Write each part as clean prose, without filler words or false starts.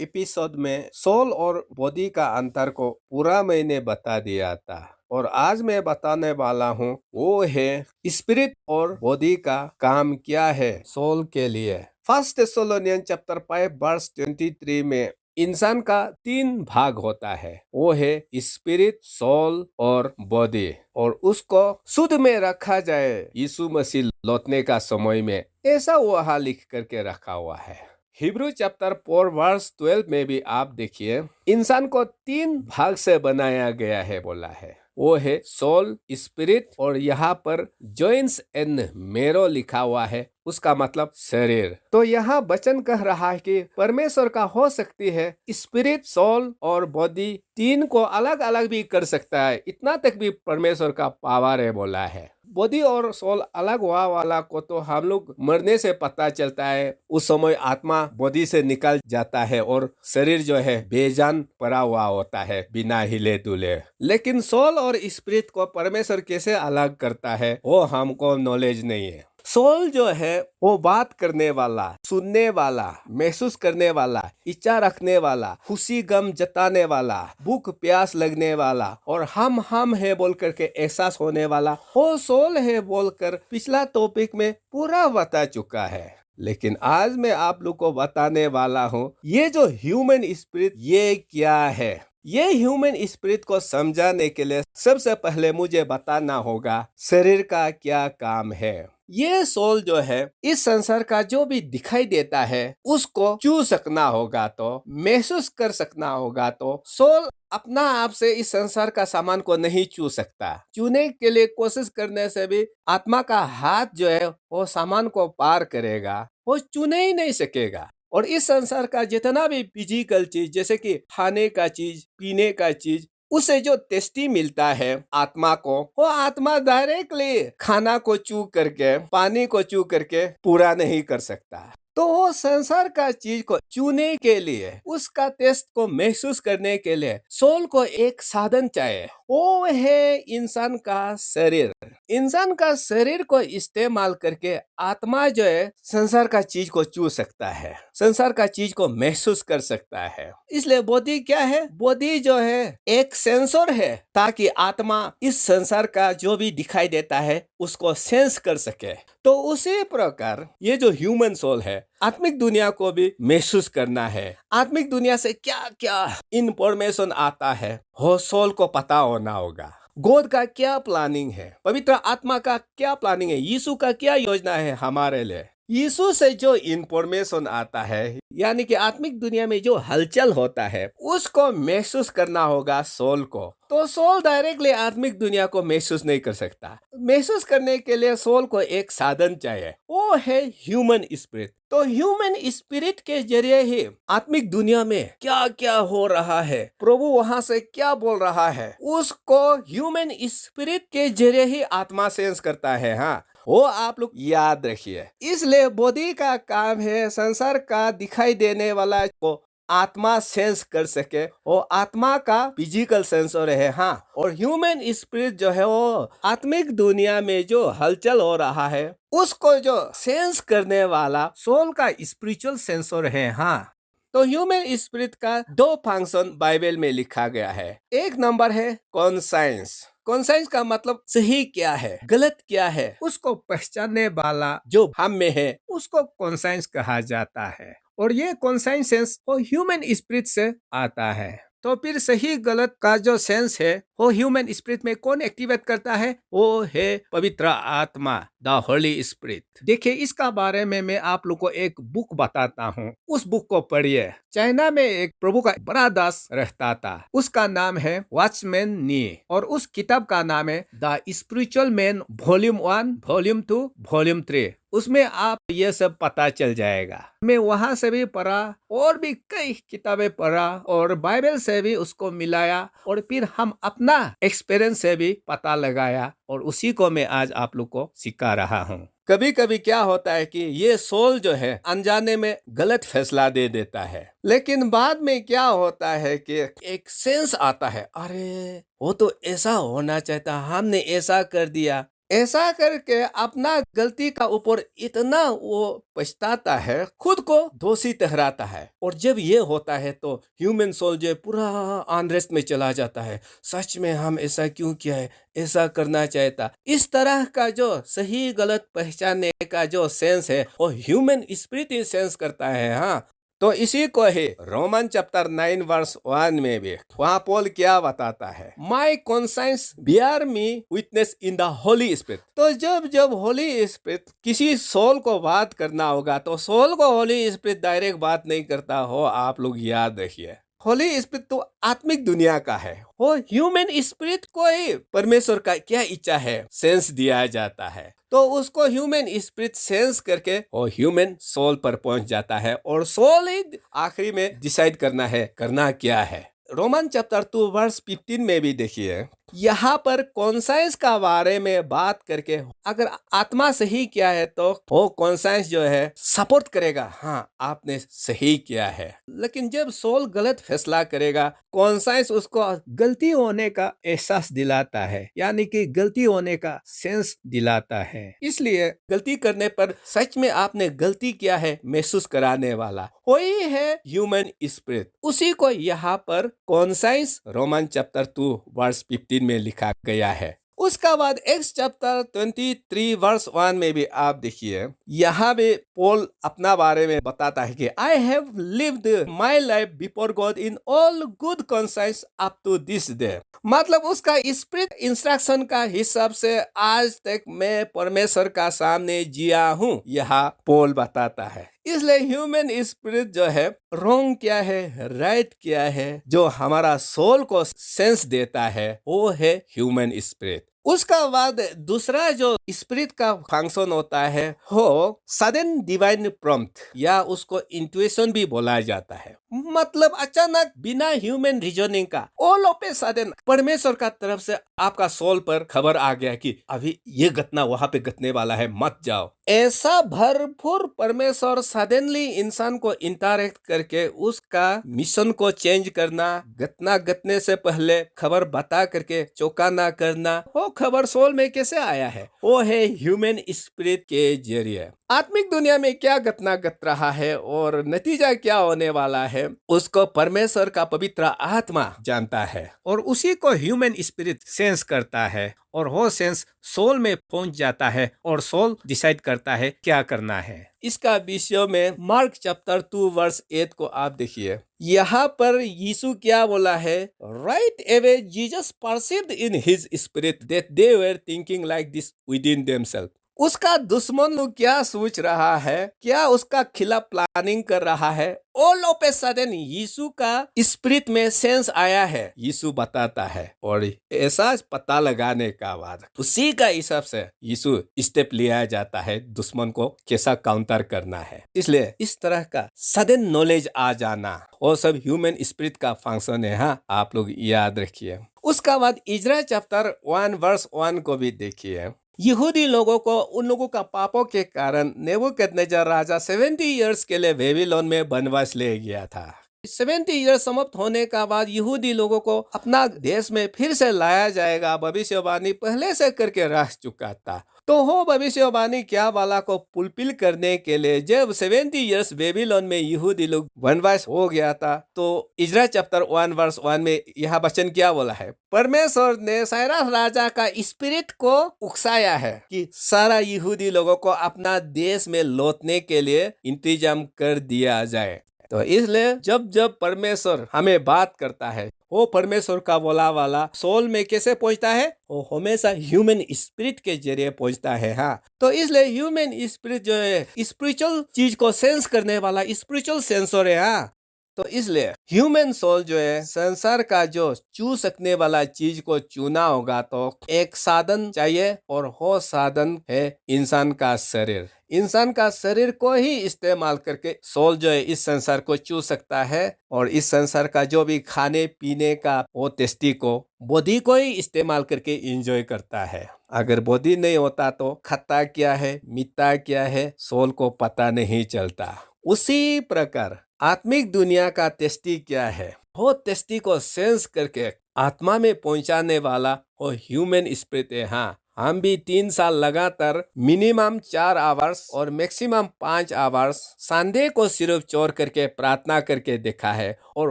Episode में soul और body का अंतर को पूरा मैंने बता दिया था, और आज मैं बताने वाला हूँ वो है स्पिरिट और बॉडी का काम क्या है सोल के लिए। फर्स्ट थेस्सलोनियन चैप्टर 5 वर्स 23 में इंसान का 3 भाग होता है, वो है स्पिरिट, सोल और बॉडी, और उसको शुद्ध में रखा जाए यीशु मसीह लौटने का समय में, ऐसा वहाँ लिख करके रखा हुआ है। हिब्रू चैप्टर 4 वर्स 12 में भी आप देखिए, इंसान को 3 भाग से बनाया गया है बोला है, वो है सोल, स्पिरिट, और यहाँ पर जॉइंट्स एंड मेरो लिखा हुआ है, उसका मतलब शरीर। तो यहाँ वचन कह रहा है कि परमेश्वर का हो सकती है स्पिरिट, सोल और बॉडी 3 को अलग अलग भी कर सकता है, इतना तक भी परमेश्वर का पावर है बोला है। बॉडी और सोल अलग हुआ वाला को तो हम लोग मरने से पता चलता है, उस समय आत्मा बॉडी से निकल जाता है और शरीर जो है बेजान पड़ा हुआ होता है बिना हिले डुले। लेकिन सोल और स्पिरिट को परमेश्वर कैसे अलग करता है वो हमको नॉलेज नहीं है। सोल जो है वो बात करने वाला, सुनने वाला, महसूस करने वाला, इच्छा रखने वाला, खुशी गम जताने वाला, भूख प्यास लगने वाला और हम है बोल करके एहसास होने वाला, वो सोल है बोलकर पिछला टॉपिक में पूरा बता चुका है। लेकिन आज मैं आप लोग को बताने वाला हूँ ये जो ह्यूमन स्पिरिट ये क्या है। ये ह्यूमन स्पिरिट को समझाने के लिए सबसे पहले मुझे बताना होगा शरीर का क्या काम है। ये सोल जो है इस संसार का जो भी दिखाई देता है उसको छू सकना होगा, तो महसूस कर सकना होगा, तो सोल अपना आप से इस संसार का सामान को नहीं छू सकता। छूने के लिए कोशिश करने से भी आत्मा का हाथ जो है वो सामान को पार करेगा, वो छूने ही नहीं सकेगा। और इस संसार का जितना भी फिजिकल चीज जैसे कि खाने का चीज, पीने का चीज, उसे जो टेस्टी मिलता है आत्मा को, वो आत्मा डायरेक्टली खाना को चू करके, पानी को चू करके पूरा नहीं कर सकता। तो वो संसार का चीज को चूने के लिए, उसका टेस्ट को महसूस करने के लिए सोल को एक साधन चाहिए, वो है इंसान का शरीर। इंसान का शरीर को इस्तेमाल करके आत्मा जो है संसार का चीज को चू सकता है, संसार का चीज को महसूस कर सकता है। इसलिए बॉडी क्या है? बॉडी जो है एक सेंसर है ताकि आत्मा इस संसार का जो भी दिखाई देता है उसको सेंस कर सके। तो उसी प्रकार ये जो ह्यूमन सोल है आत्मिक दुनिया को भी महसूस करना है। आत्मिक दुनिया से क्या क्या इंफॉर्मेशन आता है वो सोल को पता होना होगा। गॉड का क्या प्लानिंग है, पवित्र आत्मा का क्या प्लानिंग है, यीशु का क्या योजना है हमारे लिए। यीशु से जो इंफॉर्मेशन आता है यानी कि आत्मिक दुनिया में जो हलचल होता है उसको महसूस करना होगा सोल को। तो सोल डायरेक्टली आत्मिक दुनिया को महसूस नहीं कर सकता। महसूस करने के लिए सोल को एक साधन चाहिए, वो है ह्यूमन स्पिरिट। तो ह्यूमन स्पिरिट के जरिए ही आत्मिक दुनिया में क्या क्या हो रहा है, प्रभु वहां से क्या बोल रहा है, उसको ह्यूमन स्पिरिट के जरिए ही आत्मा सेंस करता है। हाँ, वो आप लोग याद रखिए। इसलिए बॉडी का काम है संसार का दिखाई देने वाला को आत्मा सेंस कर सके, वो आत्मा का फिजिकल सेंसर है। हाँ, और ह्यूमन स्पिरिट जो है वो आत्मिक दुनिया में जो हलचल हो रहा है उसको जो सेंस करने वाला सोल का स्पिरिचुअल सेंसर है। हाँ, तो ह्यूमन स्पिरिट का 2 फंक्शन बाइबल में लिखा गया है। एक नंबर है कॉन्साइंस। कॉन्साइंस का मतलब सही क्या है, गलत क्या है, उसको पहचानने वाला जो हम में है उसको कॉन्साइंस कहा जाता है। और ये कॉन्साइंस सेंस वो ह्यूमन स्पिरिट से आता है। तो फिर सही गलत का जो सेंस है वो ह्यूमन स्पिरिट में कौन एक्टिवेट करता है? वो है पवित्र आत्मा, द होली स्पिरिट। देखिए, इसका बारे में मैं आप लोग को एक बुक बताता हूँ, उस बुक को पढ़िए। चाइना में एक प्रभु का बड़ा दास रहता था, उसका नाम है वॉचमैन नी, और उस किताब का नाम है the spiritual man volume 1, volume 2, volume 3। उसमें आप ये सब पता चल जाएगा। मैं वहां से भी पढ़ा और भी कई किताबें पढ़ा और बाइबल से भी उसको मिलाया, और फिर हम अपना एक्सपीरियंस से भी पता लगाया, और उसी को मैं आज आप लोग को सिखा रहा हूँ। कभी कभी क्या होता है कि ये सोल जो है अनजाने में गलत फैसला दे देता है, लेकिन बाद में क्या होता है कि एक सेंस आता है, अरे वो तो ऐसा होना चाहता, हमने ऐसा कर दिया, ऐसा करके अपना गलती का ऊपर इतना वो पछताता है, खुद को दोषी ठहराता है। और जब ये होता है तो ह्यूमन सोल जो पूरा अनरेस्ट में चला जाता है। सच में हम ऐसा क्यों किया है, ऐसा करना चाहता। इस तरह का जो सही गलत पहचानने का जो सेंस है वो ह्यूमन स्पिरिट ही सेंस करता है। हाँ, तो इसी को ही रोमन चैप्टर 9 वर्स 1 में भी वहां पॉल क्या बताता है, my conscience bear me witness in the Holy Spirit. तो जब जब होली स्पिरिट किसी सोल को बात करना होगा तो सोल को होली स्पिरिट डायरेक्ट बात नहीं करता हो। आप लोग याद रखिए, होली स्पिरिट तो आत्मिक दुनिया का है। वो ह्यूमन स्पिरिट को ही परमेश्वर का क्या इच्छा है सेंस दिया जाता है, तो उसको ह्यूमन स्पिरिट सेंस करके वो ह्यूमन सोल पर पहुंच जाता है और सोल ही आखिरी में डिसाइड करना है करना क्या है। रोमन चैप्टर 2 वर्स 15 में भी देखिए, यहाँ पर कॉन्साइंस का बारे में बात करके अगर आत्मा सही किया है तो वो कॉन्साइंस जो है सपोर्ट करेगा, हाँ आपने सही किया है। लेकिन जब सोल गलत फैसला करेगा, कॉन्साइंस उसको गलती होने का एहसास दिलाता है, यानी कि गलती होने का सेंस दिलाता है। इसलिए गलती करने पर सच में आपने गलती किया है महसूस कराने वाला वही है ह्यूमन स्पिरिट। उसी को यहाँ पर कॉन्साइंस रोमन चैप्टर 2 वर्स 15 में लिखा गया है। उसका बाद एक्स चैप्टर 23 वर्स 1 में भी आप देखिए, यहाँ भी पॉल अपना बारे में बताता है कि I have lived my life before God in all good conscience up to this day. मतलब उसका स्पिरिट इंस्ट्रक्शन का हिसाब से आज तक मैं परमेश्वर का सामने जिया हूँ, यहाँ पॉल बताता है। इसलिए ह्यूमन स्पिरिट जो है रॉन्ग क्या है राइट क्या है, जो हमारा सोल को सेंस देता है वो है ह्यूमन स्पिरिट। उसका बाद दूसरा जो स्पिरिट का फंक्शन होता है वो सडन डिवाइन प्रॉम्प्ट या उसको इंट्यूशन भी बोला जाता है। मतलब अचानक बिना ह्यूमन रीजनिंग का ऑल ऑफ ए सडन परमेश्वर का तरफ से आपका सोल पर खबर आ गया कि अभी ये घटना वहां पे घटने वाला है, मत जाओ। ऐसा भरपूर परमेश्वर सडनली इंसान को इंटरेक्ट करके उसका मिशन को चेंज करना, घटना घटने से पहले खबर बता करके चौंकाना करना, वो खबर सोल में कैसे आया है, वो है ह्यूमन स्पिरिट के जरिए। आत्मिक दुनिया में क्या घटना घट रहा है और नतीजा क्या होने वाला है उसको परमेश्वर का पवित्र आत्मा जानता है और उसी को ह्यूमन स्पिरिट सेंस करता है और वो सेंस सोल में पहुंच जाता है और सोल डिसाइड करता है क्या करना है। इसका विषय में मार्क चैप्टर 2 वर्स 8 को आप देखिए, यहाँ पर यीशु क्या बोला है, right away Jesus perceived in his spirit that they were thinking like this within themselves. उसका दुश्मन लोग क्या सोच रहा है, क्या उसका खिलाफ प्लानिंग कर रहा है, ऑल ऑफ ए सडन यीशु का स्पिरिट में सेंस आया है, यीशु बताता है। और ऐसा पता लगाने का बाद उसी का हिसाब से यीशु स्टेप लिया जाता है दुश्मन को कैसा काउंटर करना है। इसलिए इस तरह का सडन नॉलेज आ जाना वो सब ह्यूमन स्पिरिट का फंक्शन है। हाँ, आप लोग याद रखिए। उसका बाद इजरा चैप्टर 1 वर्स 1 को भी देखिए, यहूदी लोगों को उन लोगों का पापों के कारण नेबूकदनेस्सर राजा 70 इयर्स के लिए बेबीलोन में वनवास ले गया था। 70 ईयर्स समाप्त होने का बाद यहूदी लोगों को अपना देश में फिर से लाया जाएगा, भविष्यवाणी पहले से करके रह चुका था। तो हो भविष्यवाणी क्या वाला को फुलफिल करने के लिए जब 70 इयर्स बेबीलोन में यहूदी लोग वनवास हो गया था, तो इजरा चैप्टर 1 वर्स 1 में यह वचन क्या बोला है, परमेश्वर ने साइरस राजा का स्पिरिट को उकसाया है कि सारा यहूदी लोगों को अपना देश में लौटने के लिए इंतजाम कर दिया जाए। तो इसलिए जब जब परमेश्वर हमें बात करता है वो परमेश्वर का बोला वाला सोल में कैसे पहुंचता है, वो हमेशा ह्यूमन स्पिरिट के जरिए पहुंचता है। हाँ, तो इसलिए ह्यूमन स्पिरिट जो है स्पिरिचुअल चीज को सेंस करने वाला स्पिरिचुअल सेंसर है। हाँ, तो इसलिए ह्यूमन सोल जो है संसार का जो चू सकने वाला चीज को चुना होगा तो एक साधन चाहिए और वो साधन है इंसान का शरीर। इंसान का शरीर को ही इस्तेमाल करके सोल जो है इस संसार को चू सकता है और इस संसार का जो भी खाने पीने का वो टेस्टी को बॉडी को ही इस्तेमाल करके एंजॉय करता है। अगर बॉडी नहीं होता तो खट्टा क्या है मीठा क्या है सोल को पता नहीं चलता। उसी प्रकार आत्मिक दुनिया का टेस्टी क्या है, वो टेस्टी को सेंस करके आत्मा में पहुंचाने वाला वो ह्यूमन स्पिरिट है। हाँ, हम भी 3 साल लगातार मिनिमम 4 आवर्स और मैक्सिमम 5 आवर्स संडे को सिर्फ चोर करके प्रार्थना करके देखा है। और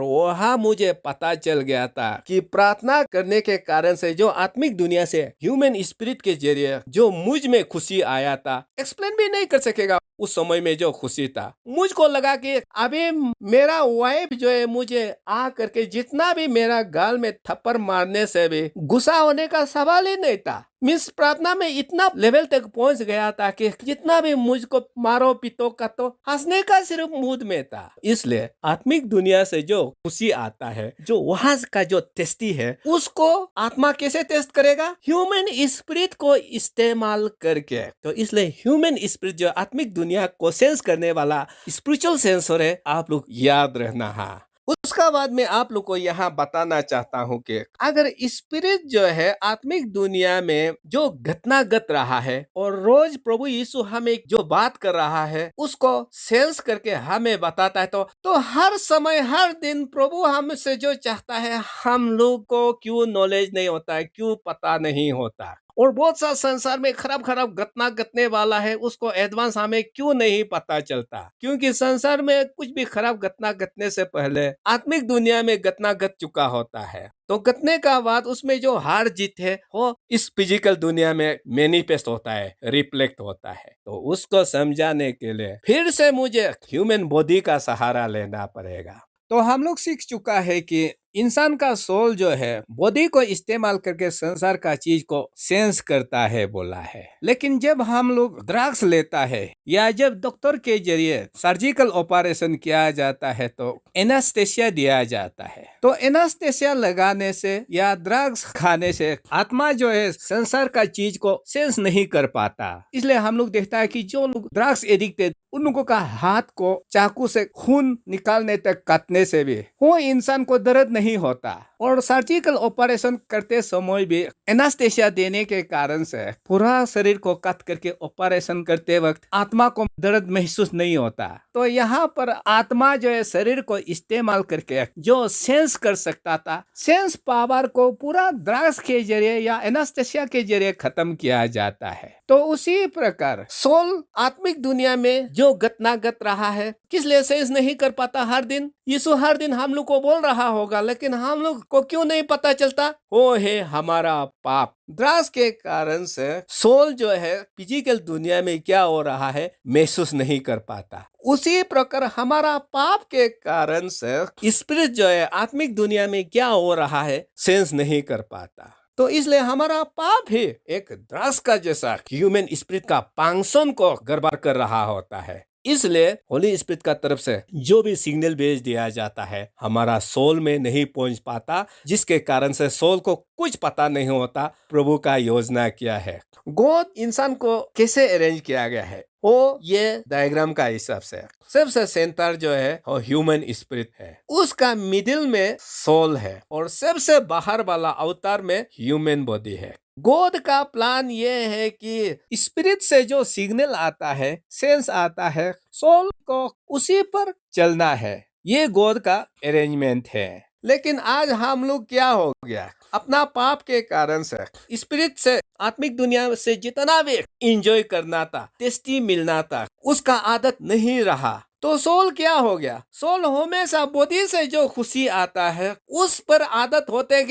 वहाँ मुझे पता चल गया था कि प्रार्थना करने के कारण से जो आत्मिक दुनिया से ह्यूमन स्पिरिट के जरिए जो मुझ में खुशी आया था, एक्सप्लेन भी नहीं कर सकेगा। उस समय में जो खुशी था, मुझको लगा कि अभी मेरा वाइफ जो है मुझे आ करके जितना भी मेरा गाल में थप्पड़ मारने से भी गुस्सा होने का सवाल ही नहीं था। मीन्स प्रार्थना में इतना लेवल तक पहुंच गया था कि जितना भी मुझको मारो पीटो का तो हंसने का सिर्फ मूड में था। इसलिए आत्मिक दुनिया से जो खुशी आता है, जो वहां का जो टेस्टी है, उसको आत्मा कैसे टेस्ट करेगा? ह्यूमन स्पिरिट को इस्तेमाल करके। तो इसलिए ह्यूमन स्पिरिट जो आत्मिक दुनिया को सेंस करने वाला स्पिरिचुअल सेंसर है, आप लोग याद रहना है। उसका बाद में आप लोग को यहाँ बताना चाहता हूँ कि अगर स्पिरिट जो है आत्मिक दुनिया में जो घटना घट रहा है और रोज प्रभु यीशु हमें जो बात कर रहा है उसको सेंस करके हमें बताता है, तो हर समय हर दिन प्रभु हमसे जो चाहता है हम लोग को क्यों नॉलेज नहीं होता है, क्यों पता नहीं होता। और बहुत सा संसार में खराब खराब घटना घटने वाला है, उसको एडवांस हमें क्यों नहीं पता चलता? क्योंकि संसार में कुछ भी खराब घटना घटने से पहले आत्मिक दुनिया में घटना घट चुका होता है। तो घटने का बाद उसमें जो हार जीत है वो इस फिजिकल दुनिया में मैनिफेस्ट होता है, रिफ्लेक्ट होता है। तो उसको समझाने के लिए फिर से मुझे ह्यूमन बॉडी का सहारा लेना पड़ेगा। तो हम लोग सीख चुका है कि इंसान का सोल जो है बॉडी को इस्तेमाल करके संसार का चीज को सेंस करता है बोला है। लेकिन जब हम लोग ड्रग्स लेता है या जब डॉक्टर के जरिए सर्जिकल ऑपरेशन किया जाता है तो एनास्थेसिया दिया जाता है। तो एनास्थेसिया लगाने से या ड्रग्स खाने से आत्मा जो है संसार का चीज को सेंस नहीं कर पाता। इसलिए हम लोग देखता है कि जो लोग ड्रग्स एडिक्टेड, उन लोगों का हाथ को चाकू से खून निकालने तक काटने से भी वो इंसान को दर्द नहीं होता। और सर्जिकल ऑपरेशन करते समय भी एनास्थेसिया देने के कारण से पूरा शरीर को काट करके ऑपरेशन करते वक्त आत्मा को दर्द महसूस नहीं होता। तो यहाँ पर आत्मा जो है शरीर को इस्तेमाल करके जो सेंस कर सकता था, सेंस पावर को पूरा ड्रग्स के जरिए या एनास्थेसिया के जरिए खत्म किया जाता है। तो उसी प्रकार सोल आत्मिक दुनिया में जो घटना घट रहा है किस लिए सेंस नहीं कर पाता? हर दिन यीशु हर दिन हम लोग को बोल रहा होगा, लेकिन हम लोग को क्यों नहीं पता चलता? वो है हमारा पाप। ड्रग्स के कारण से सोल जो है फिजिकल दुनिया में क्या हो रहा है महसूस नहीं कर पाता। उसी प्रकार हमारा पाप के कारण से स्पिरिट जो है आत्मिक दुनिया में क्या हो रहा है सेंस नहीं कर पाता। तो इसलिए हमारा पाप ही एक ड्रग्स का जैसा ह्यूमन स्पिरिट का फंक्शन को गड़बड़ कर रहा होता है। इसलिए होली स्पिरिट का तरफ से जो भी सिग्नल भेज दिया जाता है हमारा सोल में नहीं पहुंच पाता, जिसके कारण से सोल को कुछ पता नहीं होता प्रभु का योजना क्या है। गॉड इंसान को कैसे अरेंज किया गया है वो ये डायग्राम का हिसाब से सबसे सेंटर जो है वो ह्यूमन स्पिरिट है, उसका मिडिल में सोल है और सबसे बाहर वाला अवतार में ह्यूमन बॉडी है। गॉड का प्लान ये है कि स्पिरिट से जो सिग्नल आता है, सेंस आता है, सोल को उसी पर चलना है। ये गॉड का अरेंजमेंट है। लेकिन आज हम लोग क्या हो गया, अपना पाप के कारण से स्पिरिट से आत्मिक दुनिया से जितना भी एंजॉय करना था, टेस्टी मिलना था, उसका आदत नहीं रहा। तो सोल क्या हो गया? सोल हमेशा बॉडी से जो खुशी आता है उस पर आदत होते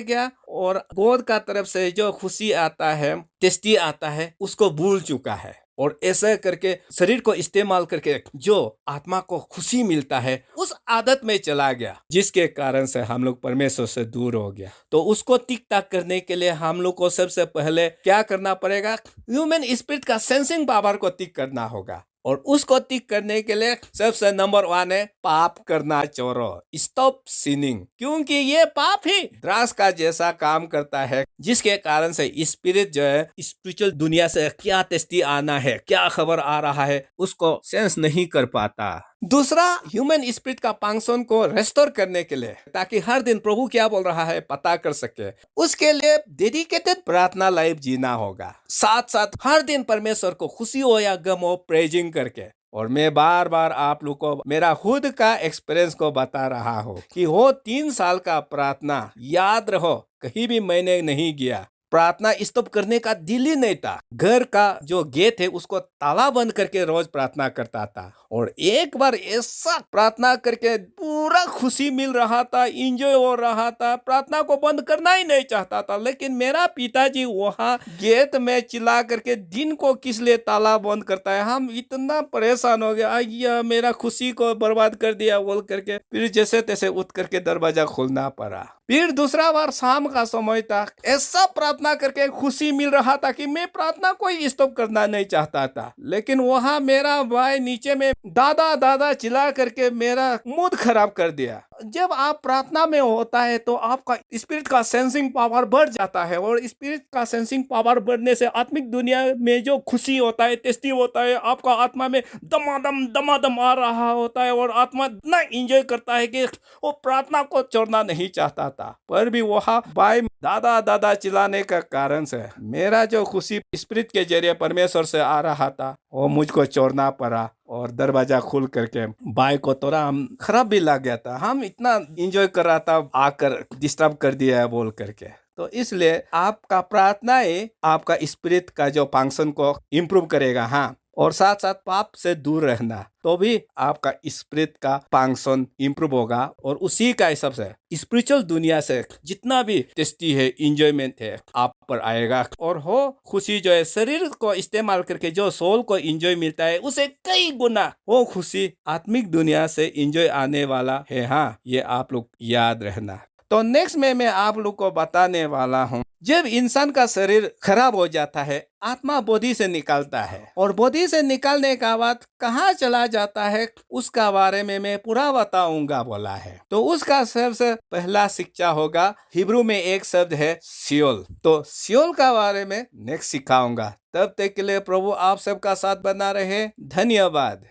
गया और गॉड का तरफ से जो खुशी आता है, टेस्टी आता है, उसको भूल चुका है। और ऐसा करके शरीर को इस्तेमाल करके जो आत्मा को खुशी मिलता है उस आदत में चला गया, जिसके कारण से हम लोग परमेश्वर से दूर हो गया। तो उसको टिक टाक करने के लिए हम लोग को सबसे पहले क्या करना पड़ेगा? ह्यूमन स्पिरिट का सेंसिंग पावर को टिक करना होगा। और उसको टिक करने के लिए सबसे नंबर 1 है पाप करना छोड़ो, स्टॉप सिनिंग। क्योंकि ये पाप ही ड्रग्स का जैसा काम करता है, जिसके कारण से स्पिरिट जो है स्पिरिचुअल दुनिया से क्या टेस्टी आना है, क्या खबर आ रहा है, उसको सेंस नहीं कर पाता। दूसरा, ह्यूमन स्पिरिट का फंक्शन को रेस्टोर करने के लिए, ताकि हर दिन प्रभु क्या बोल रहा है पता कर सके, उसके लिए डेडिकेटेड प्रार्थना लाइफ जीना होगा। साथ साथ हर दिन परमेश्वर को खुशी हो या गम हो प्रेजिंग करके। और मैं बार बार आप लोग को मेरा खुद का एक्सपीरियंस को बता रहा हूँ कि वो 3 साल का प्रार्थना याद रहो कहीं भी मैंने नहीं किया। प्रार्थना स्टॉप करने का दिल ही नहीं था। घर का जो गेट है उसको ताला बंद करके रोज प्रार्थना करता था। और एक बार ऐसा प्रार्थना करके पूरा खुशी मिल रहा था, इंजॉय हो रहा था, प्रार्थना को बंद करना ही नहीं चाहता था। लेकिन मेरा पिताजी वहाँ गेट में चिल्ला करके दिन को किस लिए ताला बंद करता है, हम इतना परेशान हो गया, यह मेरा खुशी को बर्बाद कर दिया बोल करके फिर जैसे तैसे उठ करके दरवाजा खोलना पड़ा। फिर दूसरा बार शाम का समय था, ऐसा प्रार्थना करके खुशी मिल रहा था कि मैं प्रार्थना कोई स्टॉप करना नहीं चाहता था। लेकिन वहां मेरा भाई नीचे में दादा दादा चिल्ला करके मेरा मूड खराब कर दिया। जब आप प्रार्थना में होता है तो आपका स्पिरिट का सेंसिंग पावर बढ़ जाता है, और स्पिरिट का सेंसिंग पावर बढ़ने से आत्मिक दुनिया में जो खुशी होता है, टेस्टी होता है, आपका आत्मा में दमादम आ रहा होता है, और आत्मा इतना एंजॉय करता है कि वो प्रार्थना को छोड़ना नहीं चाहता था। पर भी वहाँ भाई दादा दादा चिल्लाने का कारण से मेरा जो खुशी स्पिरिट के जरिए परमेश्वर से आ रहा था वो मुझको छोड़ना पड़ा, और दरवाजा खोल करके भाई को थोड़ा हम खराब भी लग गया था, हम इतना एंजॉय कर रहा था, आकर डिस्टर्ब कर दिया है बोल करके। तो इसलिए आपका प्रार्थना ही आपका स्पिरिट का जो फंक्शन को इम्प्रूव करेगा। हाँ, और साथ साथ पाप से दूर रहना, तो भी आपका स्पिरिट का फंक्शन इम्प्रूव होगा, और उसी का हिसाब से स्पिरिचुअल दुनिया से जितना भी टेस्टी है, इंजॉयमेंट है, आप पर आएगा। और हो खुशी जो है शरीर को इस्तेमाल करके जो सोल को इंजॉय मिलता है उसे कई गुना वो खुशी आत्मिक दुनिया से इंजॉय आने वाला है। हाँ, ये आप लोग याद रहना। तो नेक्स्ट में मैं आप लोग को बताने वाला हूँ, जब इंसान का शरीर खराब हो जाता है आत्मा बॉडी से निकलता है, और बॉडी से निकलने का बाद कहाँ चला जाता है उसका बारे में मैं पूरा बताऊंगा बोला है। तो उसका सबसे पहला शिक्षा होगा, हिब्रू में एक शब्द है सियोल। तो सियोल का बारे में नेक्स्ट सिखाऊंगा। तब तक के लिए प्रभु आप सबका साथ बना रहे। धन्यवाद।